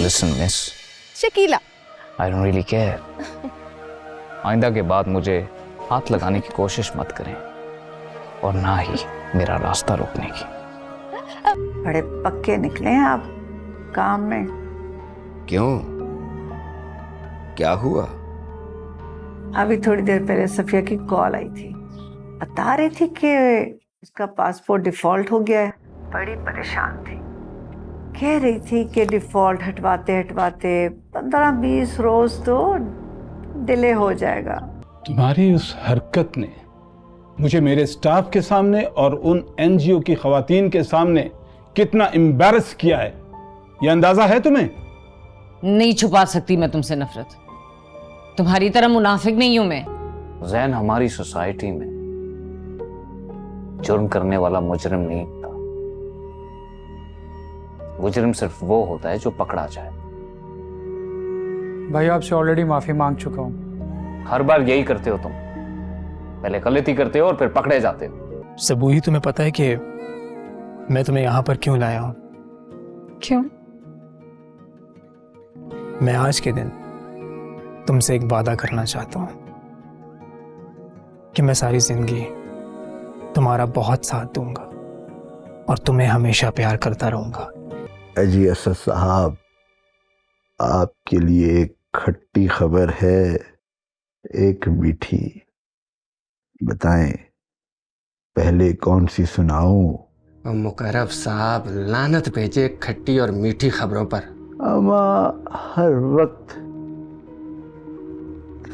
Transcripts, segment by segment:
Listen, miss. Shakeela. I don't really care. आइंदा के बाद मुझे हाथ लगाने की कोशिश मत करें और ना ही मेरा रास्ता रोकने की। बड़े पक्के निकले हैं आप काम में। क्यों, क्या हुआ? अभी थोड़ी देर पहले सफिया की कॉल आई थी, बता रही थी कि उसका पासपोर्ट डिफॉल्ट हो गया है। बड़ी परेशान थी, कह रही थी कि डिफॉल्ट हटवाते हटवाते 15-20 रोज तो डिले हो जाएगा। तुम्हारी उस हरकत ने मुझे मेरे स्टाफ के सामने और उन एनजीओ की खवातीन के सामने कितना एम्बैरस किया है, यह अंदाजा है तुम्हें? नहीं छुपा सकती मैं तुमसे नफरत। तुम्हारी तरह मुनाफिक नहीं हूं मैं। जैन, हमारी सोसाइटी में जुर्म करने वाला मुजरिम नहीं होता। मुजरिम सिर्फ वो होता है जो पकड़ा जाए। भाई आपसे ऑलरेडी माफी मांग चुका हूं। हर बार यही करते हो तुम, पहले गलती करते हो और फिर पकड़े जाते हो। सबू ही तुम्हें पता है कि मैं तुम्हें यहां पर क्यों लाया हूं? क्यों? मैं आज के दिन तुमसे एक वादा करना चाहता हूं कि मैं सारी जिंदगी तुम्हारा बहुत साथ दूंगा और तुम्हें हमेशा प्यार करता रहूंगा। अजी असद साहब, आपके लिए एक खट्टी खबर है, एक मीठी। बताएं, पहले कौन सी सुनाऊं? मुकर्रब साहब, लानत भेजे खट्टी और मीठी खबरों पर। अम्मा हर वक्त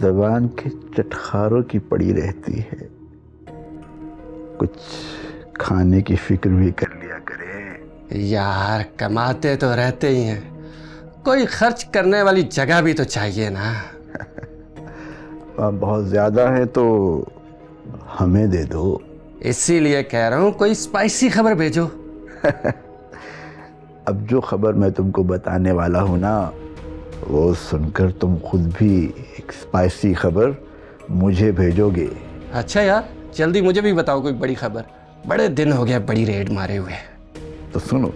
जबान के चटखारों की पड़ी रहती है, कुछ खाने की फिक्र भी कर लिया करें। यार, कमाते तो रहते ही हैं, कोई खर्च करने वाली जगह भी तो चाहिए ना। बहुत ज्यादा है तो हमें दे दो। इसीलिए कह रहा हूं, कोई स्पाइसी खबर भेजो। अब जो खबर मैं तुमको बताने वाला हूं ना, वो सुनकर तुम खुद भी एक स्पाइसी खबर मुझे भेजोगे। अच्छा यार, जल्दी मुझे भी बताओ कोई बड़ी खबर। बड़े दिन हो गया बड़ी रेड मारे हुए। तो सुनो,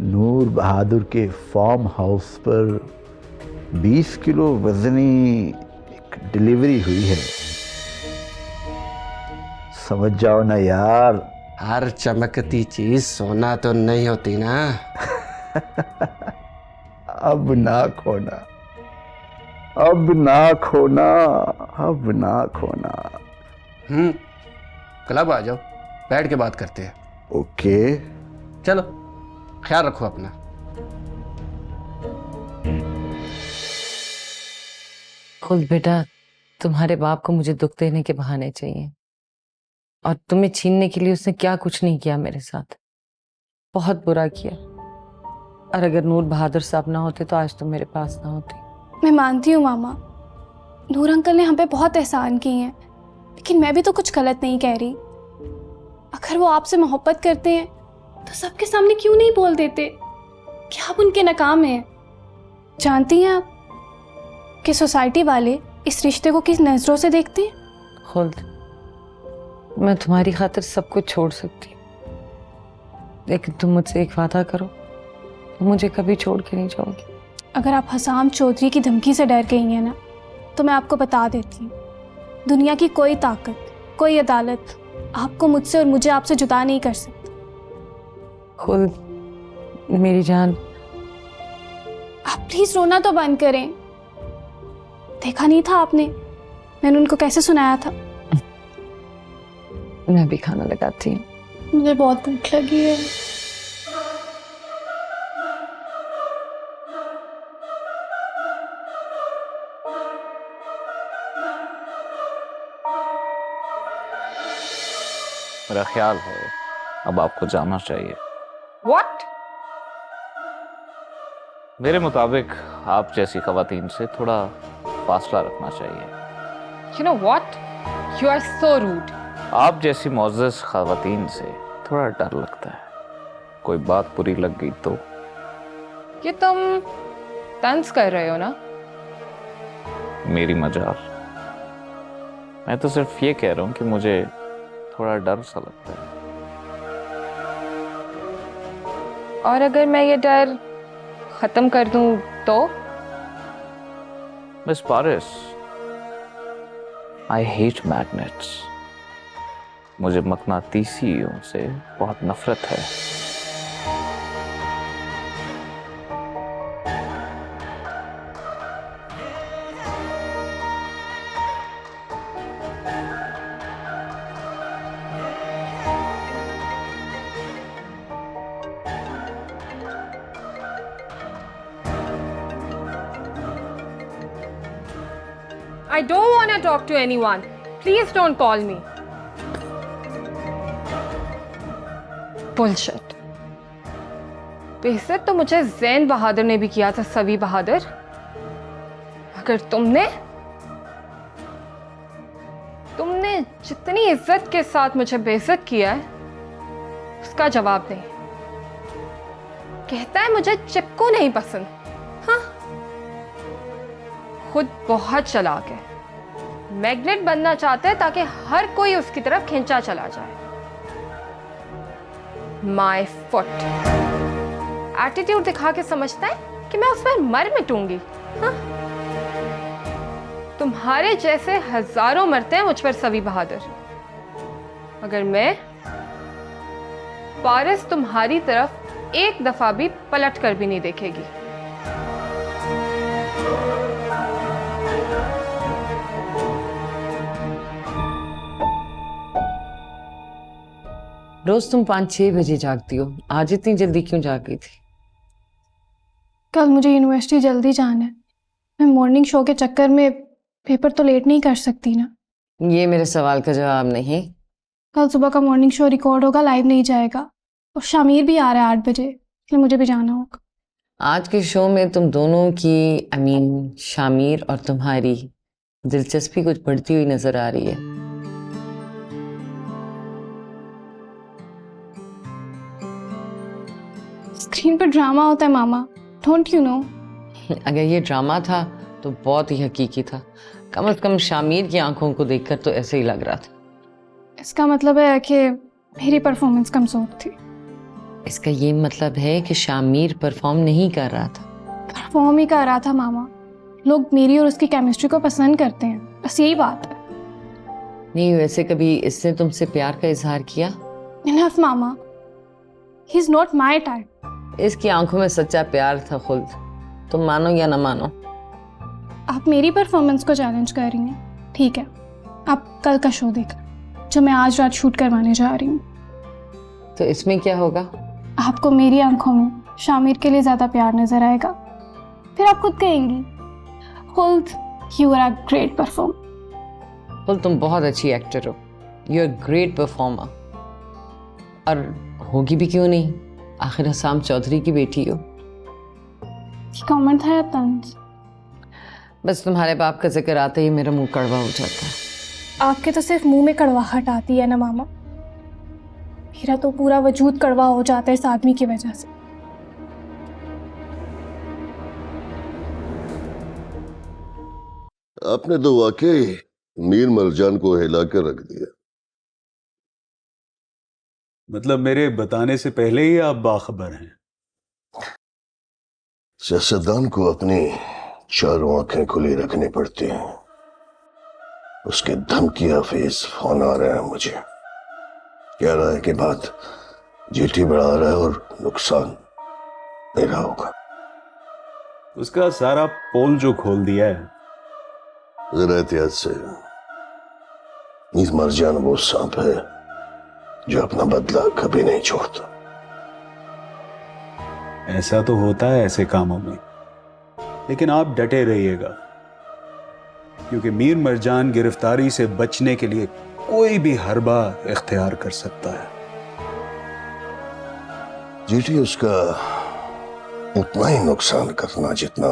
नूर बहादुर के फार्म हाउस पर 20 किलो वजनी एक डिलीवरी हुई है। समझ जाओ ना यार। हर चमकती चीज सोना तो नहीं होती ना। अब ना खोना, अब ना खोना, अब ना खोना। क्लब आ जाओ, बैठ के बात करते हैं। ओके, चलो, ख्याल रखो अपना। खुद बेटा, तुम्हारे बाप को मुझे दुख देने के बहाने चाहिए, और तुम्हें छीनने के लिए उसने क्या कुछ नहीं किया मेरे साथ। बहुत बुरा किया, और अगर नूर बहादुर साहब ना होते तो आज तुम मेरे पास ना होती। मैं मानती हूँ मामा, नूर अंकल ने हम पे बहुत एहसान किए हैं, लेकिन मैं भी तो कुछ गलत नहीं कह रही। अगर वो आपसे मोहब्बत करते हैं तो सबके सामने क्यों नहीं बोल देते कि आप उनके नाकाम हैं? जानती हैं आप कि सोसाइटी वाले इस रिश्ते को किस नजरों से देखते हैं? खुद मैं तुम्हारी खातिर सब कुछ छोड़ सकती हूँ, लेकिन तुम मुझसे एक वादा करो, तुम मुझे कभी छोड़ के नहीं जाओगी। अगर आप हसाम चौधरी की धमकी से डर गई हैं ना, तो मैं आपको बता देती हूँ, दुनिया की कोई ताकत, कोई अदालत आपको मुझसे और मुझे आपसे जुदा नहीं कर सकती। खुद मेरी जान, आप प्लीज रोना तो बंद करें। देखा नहीं था आपने मैंने उनको कैसे सुनाया था? मैं भी खाना लगाती हूँ, मुझे बहुत भूख लगी है। मेरा ख्याल है अब आपको जाना चाहिए। What? मेरे मुताबिक आप जैसी खवातीन से थोड़ा फासला रखना चाहिए। You know what? You are so rude. आप जैसी मोअज़्ज़ज़ खवातीन से थोड़ा डर लगता है, कोई बात बुरी लग गई तो। ये तुम तंज कर रहे हो ना? मेरी मजाल, मैं तो सिर्फ ये कह रहा हूँ कि मुझे थोड़ा डर सा लगता है। और अगर मैं ये डर खत्म कर दूं तो? Miss Paris, I hate magnets. मुझे मकनातीसियों से बहुत नफरत है। I don't want to talk to anyone. Please don't call me. Bullshit. बेइज्जत तो मुझे जैन बहादुर ने भी किया था, सवी बहादुर। अगर तुमने जितनी इज्जत के साथ मुझे बेइज्जत किया है, उसका जवाब नहीं। कहता है मुझे चिपको नहीं पसंद। हाँ, खुद बहुत चालाक है। मैग्नेट बनना चाहते हैं ताकि हर कोई उसकी तरफ खींचा चला जाए। My foot. एटीट्यूड दिखा के समझता है कि मैं उस पर मर मिटूंगी। हाँ? तुम्हारे जैसे हजारों मरते हैं मुझ पर सवी बहादुर। अगर मैं पारिस तुम्हारी तरफ एक दफा भी पलट कर भी नहीं देखेगी। रोज तुम 5-6 बजे जागती हो, आज इतनी जल्दी क्यों जाग गई थी? कल मुझे यूनिवर्सिटी जल्दी जाना है। मैं मॉर्निंग शो के चक्कर में पेपर तो लेट नहीं कर सकती ना। ये मेरे सवाल का जवाब नहीं। कल सुबह का मॉर्निंग शो रिकॉर्ड होगा, लाइव नहीं जाएगा। और शामिर भी आ रहा है 8 बजे, इसलिए मुझे भी जाना होगा। आज के शो में तुम दोनों की शामिर और तुम्हारी दिलचस्पी कुछ बढ़ती हुई नजर आ रही है। स्क्रीन पर ड्रामा होता है मामा, डोंट यू नो? अगर ये ड्रामा था तो बहुत ही हकीकी था। कम से कम शामिर की आंखों को देखकर तो ऐसे ही लग रहा था। इसका मतलब है कि मेरी परफॉर्मेंस कमजोर थी। इसका ये मतलब है कि शामिर परफॉर्म नहीं कर रहा था। परफॉर्म ही कर रहा था मामा। लोग मेरी और उसकी केमिस्ट्री को पसंद करते हैं, बस यही बात है। नहीं, वैसे कभी इसने तुमसे प्यार का इजहार किया? Enough mama, he is not my type. इसकी आंखों में सच्चा प्यार था खुद, तुम मानो या ना मानो। आप मेरी परफॉर्मेंस को चैलेंज कर रही हैं, ठीक है। आप कल का शो देखना जो मैं आज रात शूट करवाने जा रही हूँ। तो इसमें क्या होगा? आपको मेरी आंखों में शामिर के लिए ज्यादा प्यार नजर आएगा। फिर आप खुद कहेंगी, खुद you are a great performer. खुद तुम बहुत अच्छी एक्टर हो, यू आर ग्रेट परफॉर्मर। और होगी भी क्यों नहीं, आखिर हसाम चौधरी की बेटी हो। कमेंट था या तंज? बस तुम्हारे बाप का जिक्र आते ही मेरा मुंह कड़वा हो जाता है। आपके तो सिर्फ मुंह में कड़वाहट आती है ना मामा, मेरा तो पूरा वजूद कड़वा हो जाता है इस आदमी की वजह से। आपने तो वाकई मीर मरजान को हिला कर रख दिया। मतलब मेरे बताने से पहले ही आप बाखबर हैं। सियासतदान को अपनी चारों आंखें खुली रखनी पड़ती हैं। उसके धमकी हाफिज फोन आ रहा है मुझे, कह रहा है कि बात जीटी बढ़ा रहा है और नुकसान मेरा होगा। उसका सारा पोल जो खोल दिया है। जरा एहतियात से, मीर मरजान वो सांप है जो अपना बदला कभी नहीं छोड़ता। ऐसा तो होता है ऐसे कामों में, लेकिन आप डटे रहिएगा, क्योंकि मीर मरजान गिरफ्तारी से बचने के लिए कोई भी हरबा इख्तियार कर सकता है। जीटी उसका उतना ही नुकसान करना जितना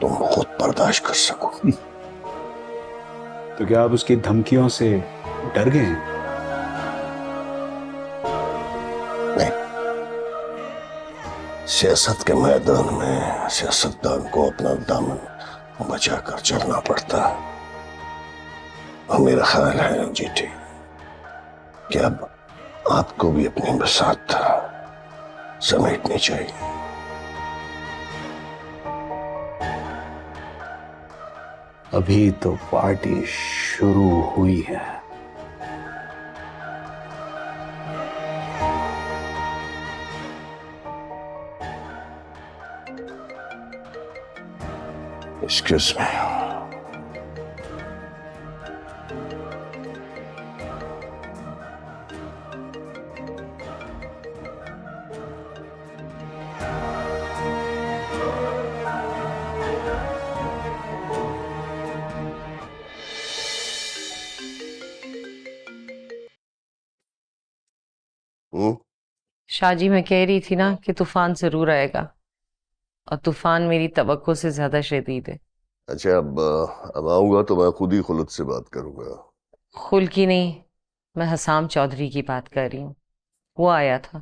तुम खुद बर्दाश्त कर सको। तो क्या आप उसकी धमकियों से डर गए हैं? सियासत के मैदान में सियासतदान को अपना दामन बचाकर चलना पड़ता है। और मेरा ख्याल है जीटी कि अब आपको भी अपनी बसात समेटनी चाहिए। अभी तो पार्टी शुरू हुई है। Excuse me. शाहजी, मैं कह रही थी ना कि तूफान जरूर आएगा, और तूफान मेरी तवक्को से ज्यादा शदीद है। अच्छा, अब आऊंगा तो मैं खुद ही खुलत से बात करूंगा। खुल की नहीं, मैं हसाम चौधरी की बात कर रही हूँ। वो आया था।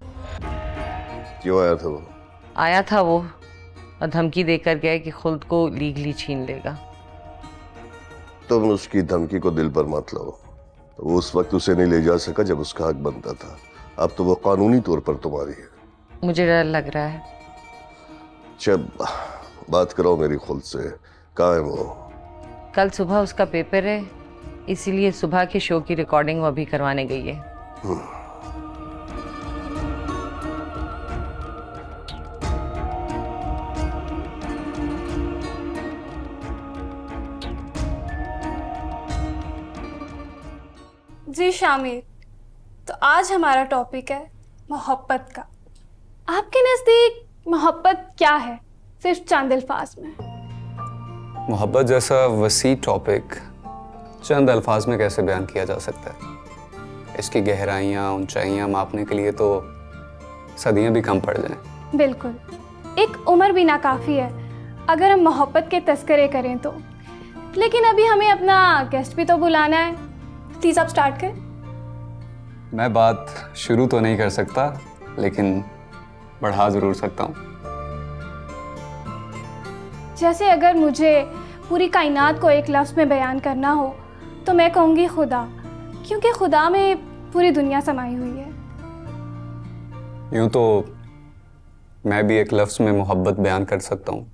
क्यों आया था वो? आया था वो और धमकी देकर गया कि खुद को लीगली छीन लेगा। तुम उसकी धमकी को दिल पर मत लो। वो उस वक्त उसे नहीं ले जा सका जब उसका हक बनता था। अब तो वो कानूनी तौर पर तुम्हारी है। मुझे डर लग रहा है। जब बात करो मेरी खुद से, कहाँ है वो? कल सुबह उसका पेपर है, इसीलिए सुबह के शो की रिकॉर्डिंग वो अभी करवाने गई है। जी शामिर, तो आज हमारा टॉपिक है मोहब्बत का। आपके नज़दीक मोहब्बत क्या है, सिर्फ चंद अल्फाज में? मोहब्बत जैसा वसी टॉपिक चंद अल्फाज में कैसे बयान किया जा सकता है? इसकी गहराइयाँ ऊंचाइयाँ मापने के लिए तो सदियाँ भी कम पड़ जाएं। बिल्कुल, एक उम्र भी नाकाफ़ी है अगर हम मोहब्बत के तस्करे करें तो। लेकिन अभी हमें अपना गेस्ट भी तो बुलाना है, प्लीज़ आप स्टार्ट करें। मैं बात शुरू तो नहीं कर सकता, लेकिन बढ़ा ज़रूर सकता हूँ। जैसे अगर मुझे पूरी कायनात को एक लफ्ज़ में बयान करना हो तो मैं कहूँगी खुदा, क्योंकि खुदा में पूरी दुनिया समाई हुई है। यूँ तो मैं भी एक लफ्ज़ में मोहब्बत बयान कर सकता हूँ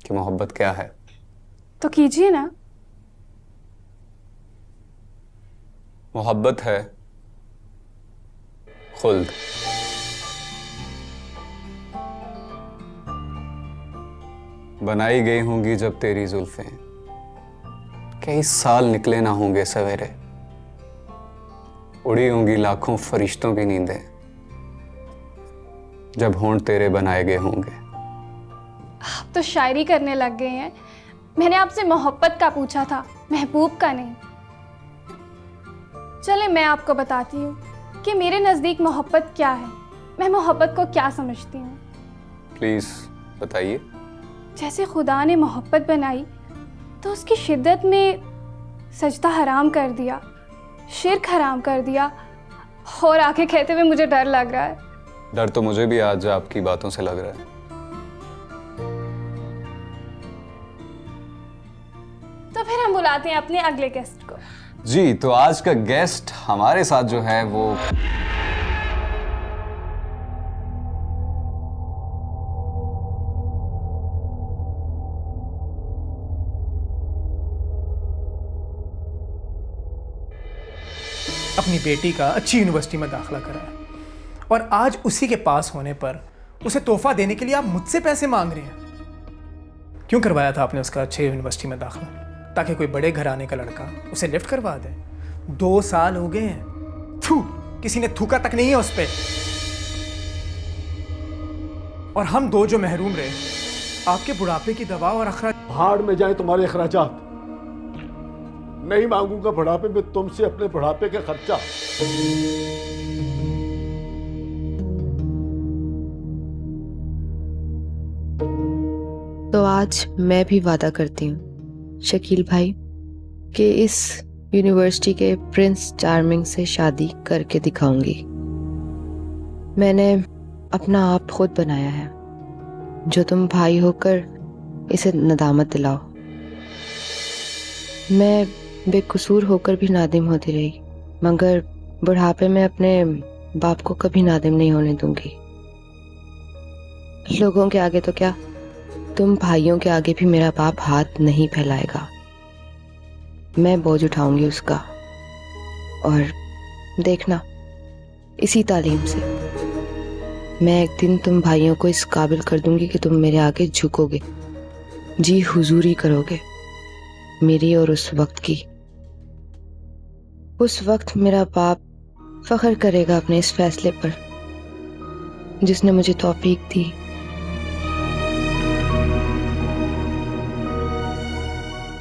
कि मोहब्बत क्या है। तो कीजिए ना। मोहब्बत है खुल्द। बनाई गई होंगी जब तेरी जुल्फें, कई साल निकले ना होंगे सवेरे, उड़ी होंगी लाखों फरिश्तों की नींदें जब होंठ तेरे बनाए गए होंगे। आप तो शायरी करने लग गए हैं। मैंने आपसे मोहब्बत का पूछा था, महबूब का नहीं। चले मैं आपको बताती हूँ कि मेरे नज़दीक मोहब्बत क्या है, मैं मोहब्बत को क्या समझती हूँ। प्लीज़ बताइए। जैसे खुदा ने मोहब्बत बनाई तो उसकी शिद्दत में सजदा हराम कर दिया, शिर्क हराम कर दिया, और आगे कहते हुए मुझे डर लग रहा है। डर तो मुझे भी आज आपकी बातों से लग रहा है। तो फिर हम बुलाते हैं अपने अगले गेस्ट को। जी, तो आज का गेस्ट हमारे साथ जो है वो अपनी बेटी का अच्छी यूनिवर्सिटी में दाखिला कराया, और आज उसी के पास होने पर उसे तोहफा देने के लिए आप मुझसे पैसे मांग रहे हैं। क्यों करवाया था आपने उसका अच्छे यूनिवर्सिटी में दाखिला? ताकि कोई बड़े घराने का लड़का उसे लिफ्ट करवा दे। 2 साल हो गए हैं, थू, किसी ने थूका तक नहीं है उस पे। और हम 2 जो महरूम रहे, आपके बुढ़ापे की दवा और अखराज। भाड़ में जाए तुम्हारे अखराजात। नहीं मांगूंगा बुढ़ापे में तुमसे अपने बुढ़ापे का खर्चा। तो आज मैं भी वादा करती हूँ शकील भाई कि इस यूनिवर्सिटी के प्रिंस चार्मिंग से शादी करके दिखाऊंगी। मैंने अपना आप खुद बनाया है, जो तुम भाई होकर इसे नदामत दिलाओ। मैं बेकसूर होकर भी नादिम होती रही, मगर बुढ़ापे में अपने बाप को कभी नादिम नहीं होने दूंगी। लोगों के आगे तो क्या, तुम भाइयों के आगे भी मेरा बाप हाथ नहीं फैलाएगा। मैं बोझ उठाऊंगी उसका, और देखना इसी तालीम से मैं एक दिन तुम भाइयों को इस काबिल कर दूंगी कि तुम मेरे आगे झुकोगे, जी हुजूरी करोगे मेरी और उस वक्त की। उस वक्त मेरा बाप फख्र करेगा अपने इस फैसले पर जिसने मुझे तौफीक दी।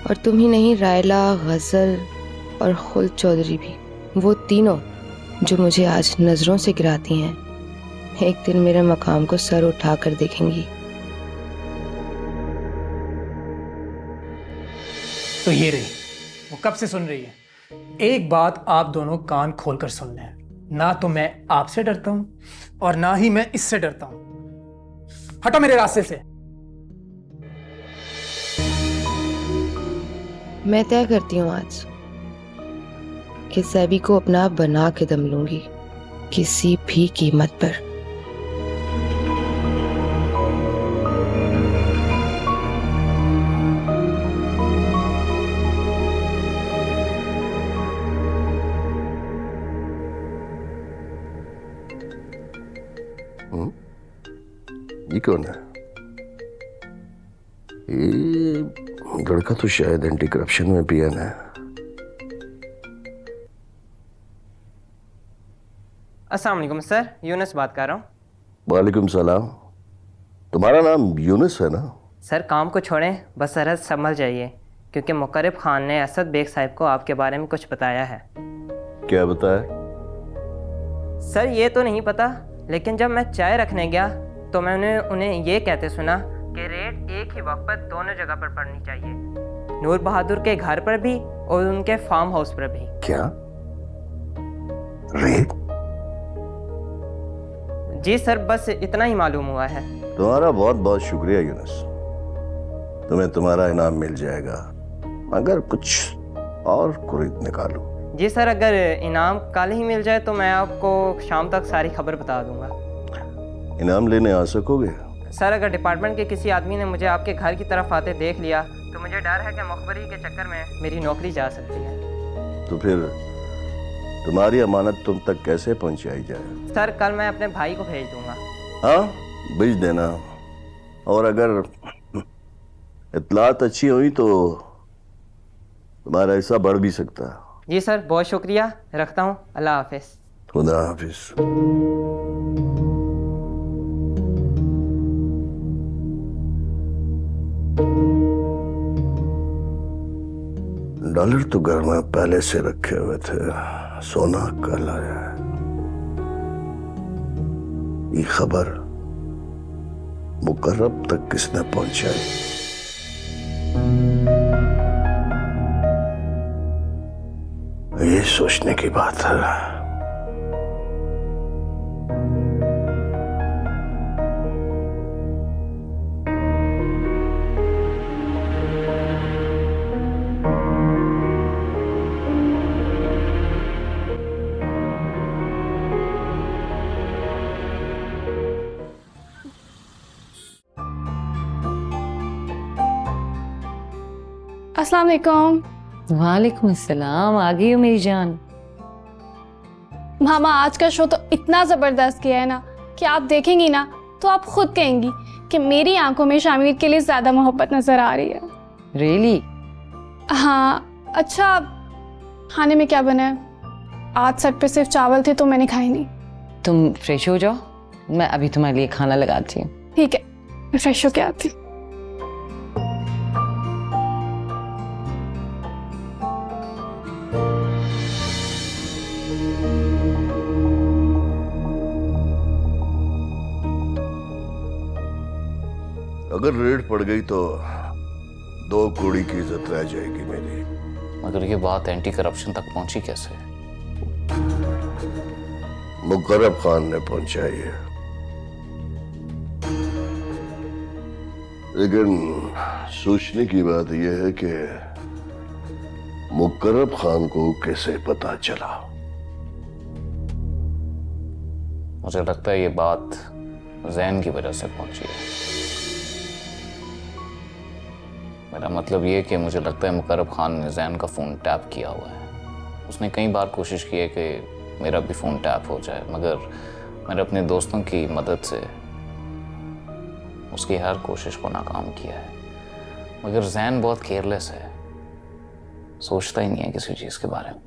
और तुम ही नहीं, रायला, गजल और खुल चौधरी भी, वो तीनों जो मुझे आज नजरों से गिराती हैं, एक दिन मेरे मकाम को सर उठाकर देखेंगी। तो ये रही, वो कब से सुन रही है। एक बात आप दोनों कान खोलकर सुन लें, ना तो मैं आपसे डरता हूं और ना ही मैं इससे डरता हूं। हटो मेरे रास्ते से। मैं तय करती हूँ आज कि सैबी को अपना बना के दम लूंगी, किसी भी कीमत पर। ये कौन है? ये लड़का तो शायद एंटी करप्शन में पीएन है। अस्सलाम वालेकुम सर, यूनुस बात कर रहा हूँ। वालेकुम सलाम। तुम्हारा नाम यूनुस है ना? सर काम को छोड़ें, बस सरहद संभल जाइए, क्योंकि मुकर्रब खान ने असद बेग साहब को आपके बारे में कुछ बताया है। क्या बताया? सर ये तो नहीं पता, लेकिन जब मैं चाय रखने गया तो मैंने उन्हें ये कहते सुना कि रेड एक ही वक्त पर दोनों जगह पर पड़नी चाहिए, नूर बहादुर के घर पर भी और उनके फार्म हाउस पर भी। क्या रेड? जी सर, बस इतना ही मालूम हुआ है। तुम्हारा बहुत बहुत शुक्रिया यूनुस, तुम्हें तुम्हारा इनाम मिल जाएगा, अगर कुछ और कुरीत निकालो। जी सर, अगर इनाम कल ही मिल जाए तो मैं आपको शाम तक सारी खबर बता दूंगा। इनाम लेने आ सकोगे? सर अगर डिपार्टमेंट के किसी आदमी ने मुझे आपके घर की तरफ आते देख लिया तो मुझे डर है कि मुखबरी के चक्कर में मेरी नौकरी जा सकती है। तो फिर तुम्हारी अमानत तुम तक कैसे पहुंचाई जाए? सर कल मैं अपने भाई को भेज दूंगा। हाँ भेज देना, और अगर इत्तलात अच्छी हुई तो तुम्हारा हिस्सा बढ़ भी सकता है। जी सर, बहुत शुक्रिया, रखता हूँ, अल्लाह हाफिज। खुदा हाफिज। डॉलर तो घर में पहले से रखे हुए थे, सोना कल आया है। ये खबर मुकर्रब तक किसने पहुंचाई? ये सोचने की बात है। अस्सलाम वालेकुम। वालेकुम अस्सलाम, आ गई हो मेरी जान। मामा आज का शो तो इतना ज़बरदस्त किया है ना कि आप देखेंगी ना तो आप खुद कहेंगी कि मेरी आंखों में शामिर के लिए ज़्यादा मोहब्बत नज़र आ रही है। रियली? हाँ। अच्छा खाने में क्या बना है? आज सर पे सिर्फ चावल थे तो मैंने खाए नहीं। तुम फ्रेश हो जाओ, मैं अभी तुम्हारे लिए खाना लगाती हूँ। ठीक है, मैं फ्रेश होके आती हूँ। अगर रेड पड़ गई तो 2 कौड़ी की इज्जत रह जाएगी मेरी। मगर ये बात एंटी करप्शन तक पहुंची कैसे? मुकर्रब खान ने पहुंचाई है, लेकिन सोचने की बात यह है कि मुकर्रब खान को कैसे पता चला। मुझे लगता है ये बात जैन की वजह से पहुंची है। मेरा मतलब ये कि मुझे लगता है मुकर्रब खान ने जैन का फ़ोन टैप किया हुआ है। उसने कई बार कोशिश की है कि मेरा भी फ़ोन टैप हो जाए, मगर मैंने अपने दोस्तों की मदद से उसकी हर कोशिश को नाकाम किया है। मगर जैन बहुत केयरलेस है, सोचता ही नहीं है किसी चीज़ के बारे में।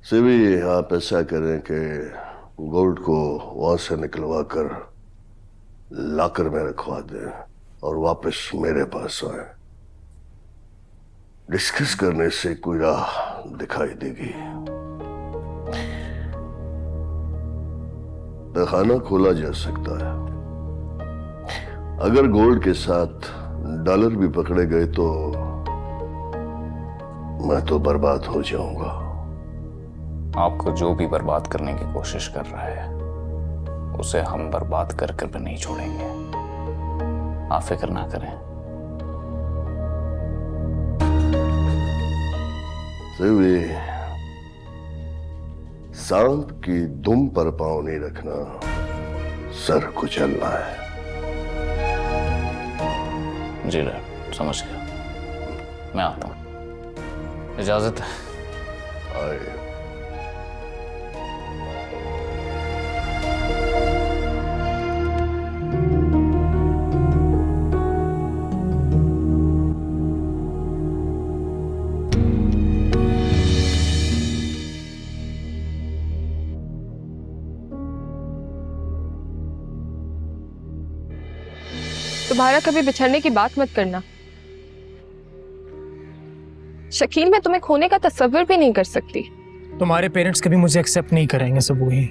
सिवी, आप ऐसा करें कि गोल्ड को वहां से निकलवा कर लाकर में रखवा दें और वापस मेरे पास आए। डिस्कस करने से कोई राह दिखाई देगी। तहखाना खोला जा सकता है। अगर गोल्ड के साथ डॉलर भी पकड़े गए तो मैं तो बर्बाद हो जाऊंगा। आपको जो भी बर्बाद करने की कोशिश कर रहा है उसे हम बर्बाद कर कर भी नहीं छोड़ेंगे, आप फिक्र ना करें। सिवी, सांप की दुम पर पांव नहीं रखना, सर कुचलना है। जी डैड, समझ गया। मैं आता हूं, इजाजत है। आए। दोबारा कभी बिछड़ने की बात मत करना शकील। मैं तुम्हें खोने का तस्वीर भी नहीं कर सकती। तुम्हारे पेरेंट्स कभी मुझे एक्सेप्ट नहीं करेंगे सबूही।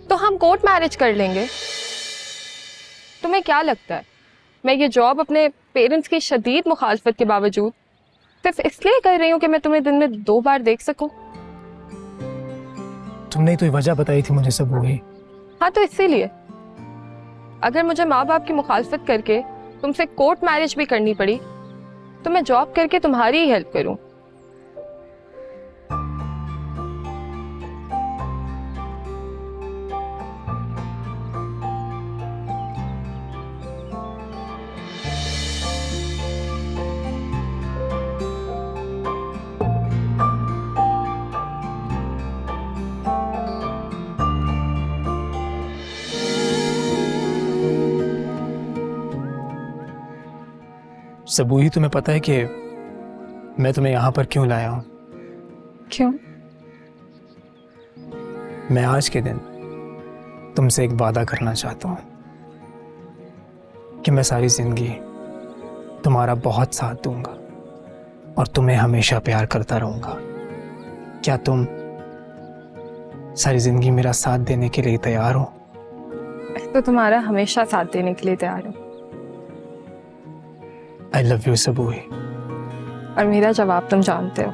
तो हम कोर्ट मैरिज कर लेंगे। तुम्हें क्या लगता है मैं ये जॉब अपने पेरेंट्स की शदीद मुखालफत के बावजूद सिर्फ इसलिए कर रही हूँ कि मैं तुम्हें दिन में 2 बार देख सकूं? तुमने तो वजह बताई थी मुझे सबूही। हाँ, तो इसीलिए अगर मुझे माँ बाप की मुखालफत करके तुमसे कोर्ट मैरिज भी करनी पड़ी तो मैं जॉब करके तुम्हारी ही हेल्प करूं। सबूही, तुम्हें पता है कि मैं तुम्हें यहां पर क्यों लाया हूं? क्यों? मैं आज के दिन तुमसे एक वादा करना चाहता हूं कि मैं सारी जिंदगी तुम्हारा बहुत साथ दूंगा और तुम्हें हमेशा प्यार करता रहूंगा। क्या तुम सारी जिंदगी मेरा साथ देने के लिए तैयार हो? तो तुम्हारा हमेशा साथ देने के लिए तैयार हूं। I love you Subuhi. और मेरा जवाब तुम जानते हो।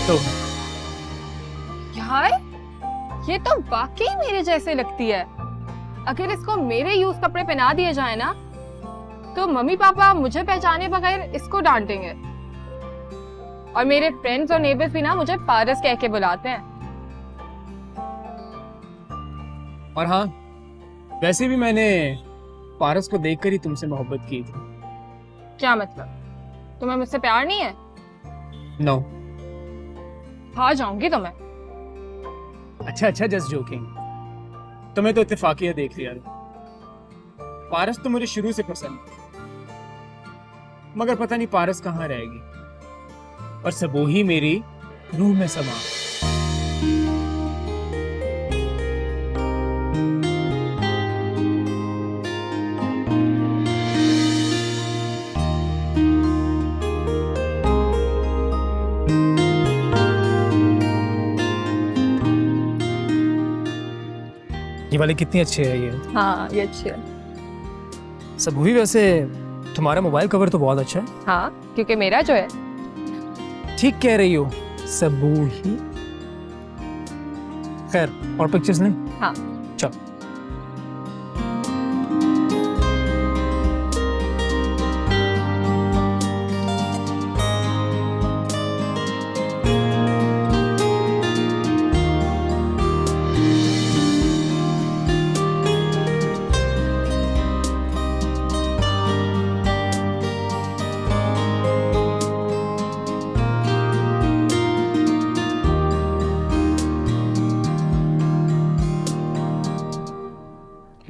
तो यार, ये तो वाकई मेरे जैसे लगती है। अगर इसको मेरे यूज कपड़े पहना दिए जाए ना तो मम्मी पापा मुझे पहचाने बगैर इसको डांटेंगे और मेरे फ्रेंड्स और नेबर्स भी ना मुझे पारस कह के बुलाते हैं। और हाँ, वैसे भी मैंने पारस को देखकर ही तुमसे मोहब्बत की थी। क्या मतलब? तुम्हें मुझसे प्यार नहीं है? नो। खा जाऊंगी तुम्हें। अच्छा, जस्ट जोकिंग। तुम्हें तो इत्तेफाकिया देख लिया। पारस तो मुझे शुरू से पसंद, मगर पता नहीं पारस कहाँ रहेगी। और सबूही मेरी रूह में समा। ये वाली कितनी अच्छी है ये। हाँ, ये अच्छी है। सबूही, वैसे तुम्हारा मोबाइल कवर तो बहुत अच्छा है। हाँ, क्योंकि मेरा जो है। ठीक कह रही हो सबूही। खैर, और पिक्चर्स नहीं? हाँ। चलो।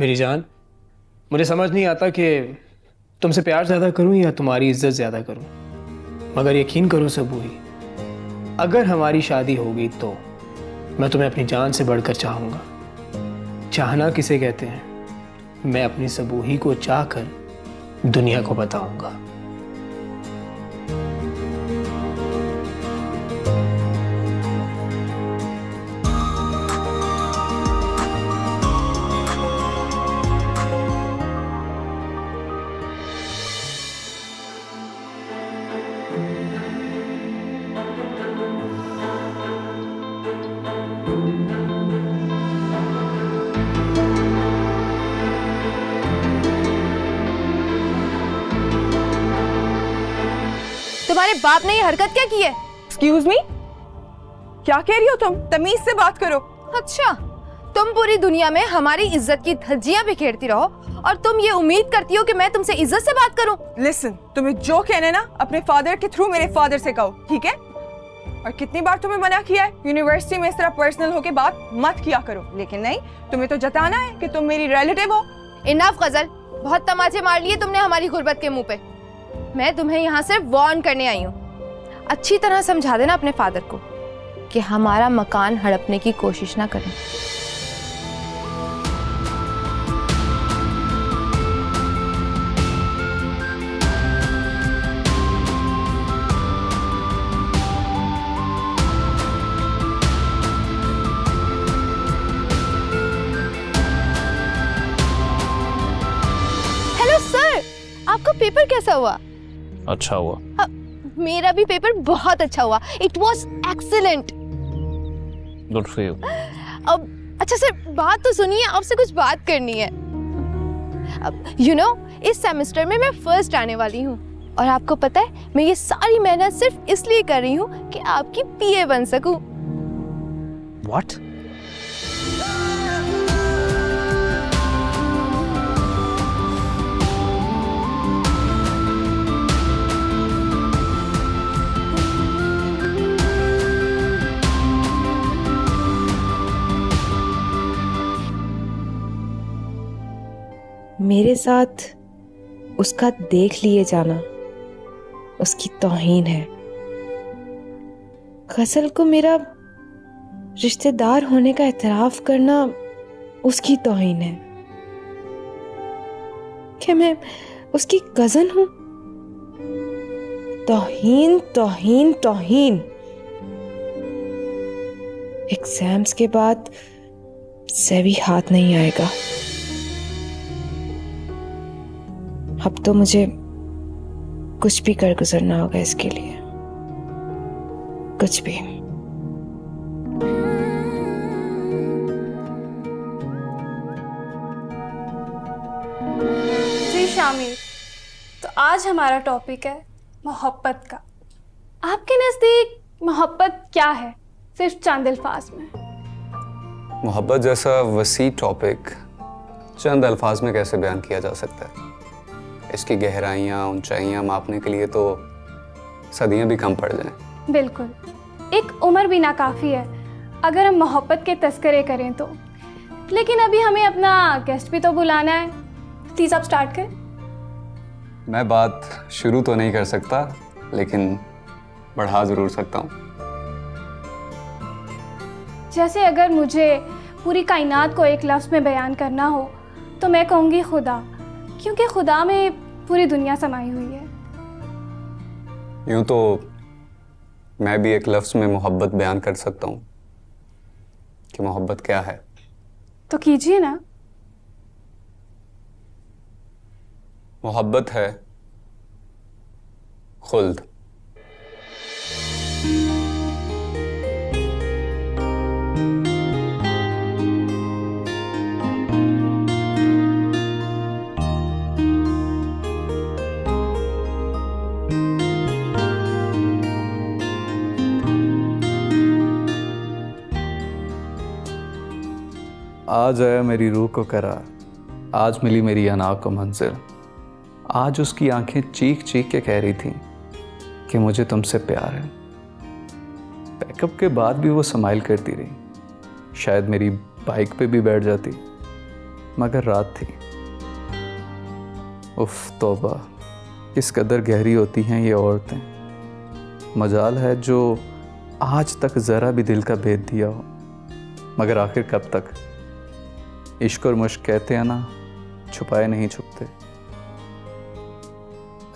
मेरी जान, मुझे समझ नहीं आता कि तुमसे प्यार ज़्यादा करूं या तुम्हारी इज्जत ज़्यादा करूं, मगर यकीन करो सबूही, अगर हमारी शादी होगी तो मैं तुम्हें अपनी जान से बढ़कर चाहूँगा। चाहना किसे कहते हैं, मैं अपनी सबूही को चाहकर दुनिया को बताऊंगा। तुम्हारे बाप ने ये हरकत क्या की है? एक्सक्यूज मी, क्या कह रही हो तुम? तमीज से बात करो। अच्छा, तुम पूरी दुनिया में हमारी इज्जत की धज्जियां बिखेरती रहो और तुम ये उम्मीद करती हो कि मैं तुमसे इज्जत से बात करूं? लिसन, तुम्हें जो कहना है ना अपने फादर के थ्रू मेरे फादर से कहो, ठीक है? और कितनी बार तुम्हें मना किया है यूनिवर्सिटी में इस तरह पर्सनल होके बात मत किया करो, लेकिन नहीं, तुम्हें तो जताना है कि तुम मेरी रिलेटिव हो। इनफ गजल, बहुत तमाचे मार लिए तुमने हमारी गुर्बत के मुंह पे। मैं तुम्हें यहाँ सिर्फ वार्न करने आई हूँ। अच्छी तरह समझा देना अपने फादर को कि हमारा मकान हड़पने की कोशिश ना करें। हेलो सर, आपका पेपर कैसा हुआ? अच्छा हुआ। मेरा भी पेपर बहुत अच्छा हुआ। It was excellent. Good for you. अब अच्छा सर, बात तो सुनिए, आपसे कुछ बात करनी है। अब यू नो, इस सेमेस्टर में मैं फर्स्ट आने वाली हूँ और आपको पता है मैं ये सारी मेहनत सिर्फ इसलिए कर रही हूँ कि आपकी पीए बन सकूं। What? मेरे साथ उसका देख लिए जाना उसकी तौहीन है। गजल को मेरा रिश्तेदार होने का एतराफ करना उसकी तौहीन है। क्या मैं उसकी कजन हूं? तौहीन, तौहीन, तौहीन। एग्जाम्स के बाद से भी हाथ नहीं आएगा। अब तो मुझे कुछ भी कर गुजरना होगा इसके लिए, कुछ भी। जी शामिर, तो आज हमारा टॉपिक है मोहब्बत का। आपके नज़दीक मोहब्बत क्या है, सिर्फ चंद अल्फाज में? मोहब्बत जैसा वसी टॉपिक चंद अल्फाज में कैसे बयान किया जा सकता है? इसकी गहराइयाँ ऊंचाइयाँ मापने के लिए तो सदियाँ भी कम पड़ जाएं। बिल्कुल, एक उम्र भी नाकाफ़ी है अगर हम मोहब्बत के तस्करे करें तो। लेकिन अभी हमें अपना गेस्ट भी तो बुलाना है, प्लीज़ आप स्टार्ट करें। मैं बात शुरू तो नहीं कर सकता, लेकिन बढ़ा ज़रूर सकता हूँ। जैसे अगर मुझे पूरी कायनात को एक लफ्ज़ में बयान करना हो तो मैं कहूँगी खुदा, क्योंकि खुदा में पूरी दुनिया समाई हुई है। यूं तो मैं भी एक लफ्ज़ में मोहब्बत बयान कर सकता हूँ कि मोहब्बत क्या है। तो कीजिए ना। मोहब्बत है खुल्द। आज आया मेरी रूह को करार, आज मिली मेरी अना को मंजिल। आज उसकी आंखें चीख चीख के कह रही थी कि मुझे तुमसे प्यार है। पैकअप के बाद भी वो स्माइल करती रही। शायद मेरी बाइक पे भी बैठ जाती, मगर रात थी। उफ तौबा, किस कदर गहरी होती हैं ये औरतें। मजाल है जो आज तक ज़रा भी दिल का भेद दिया हो, मगर आखिर कब तक। इश्क और मुश्क कहते हैं ना, छुपाए नहीं छुपते। आई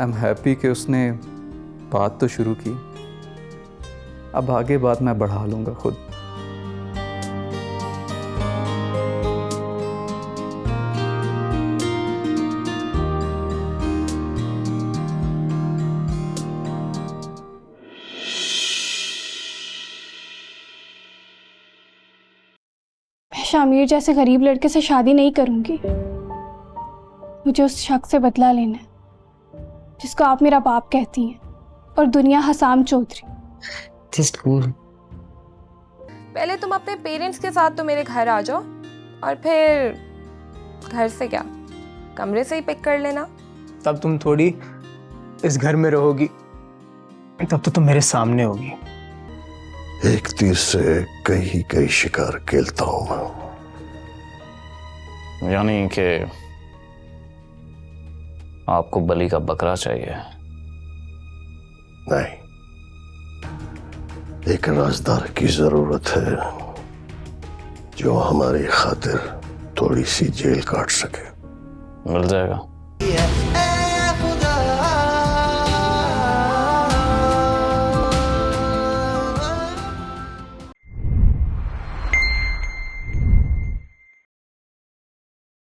एम हैप्पी कि उसने बात तो शुरू की, अब आगे बात मैं बढ़ा लूँगा खुद। मैं शामिर जैसे गरीब लड़के से शादी नहीं करूंगी। मुझे उस शख्स से बदला लेना है जिसको आप मेरा बाप कहती हैं, और दुनिया हसाम चौधरी। Just cool. पहले तुम अपने पेरेंट्स के साथ तो मेरे घर आ जाओ, और फिर घर से क्या, कमरे से ही पिक कर लेना। तब तुम थोड़ी इस घर में रहोगी, तब तो तुम मेरे सामने होगी। एक तीर से कई शिकार खेलता हूं मैं। यानी कि आपको बलि का बकरा चाहिए? नहीं, एक राजदार की जरूरत है जो हमारी खातिर थोड़ी सी जेल काट सके। मिल जाएगा।